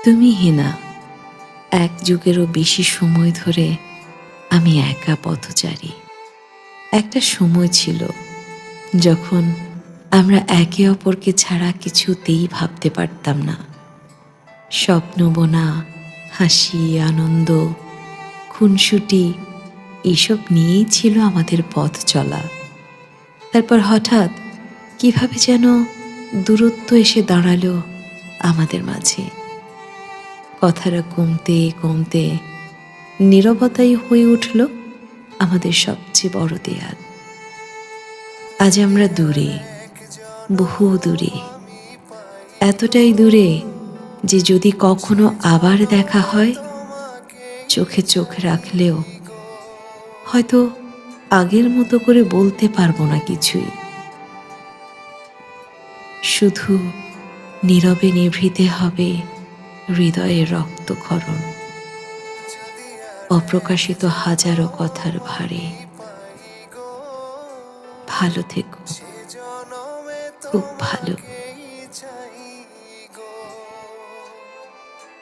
একদমই হীনা। এক যুগেরও বেশি সময় ধরে আমি একা পথচারী। একটা সময় ছিল যখন আমরা একে অপরকে ছাড়া কিছুতেই ভাবতে পারতাম না। স্বপ্ন বোনা, হাসি, আনন্দ, খুনসুটি এসব নিয়েই ছিল আমাদের পথ চলা। তারপর হঠাৎ কিভাবে যেন দূরত্ব এসে দাঁড়ালো আমাদের মাঝে। কথাটা কমতে কমতে নীরবতাই হয়ে উঠল আমাদের সবচেয়ে বড় দেয়াল। আজ আমরা দূরে, বহু দূরে, এতটাই দূরে যে যদি কখনো আবার দেখা হয়, চোখে চোখ রাখলেও হয়তো আগের মতো করে বলতে পারবো না কিছুই। শুধু নীরবে নিভৃতে হবে হৃদয়ের রক্তক্ষরণ, অপ্রকাশিত হাজারো কথার ভারে। ভালো থেকো, খুব ভালো।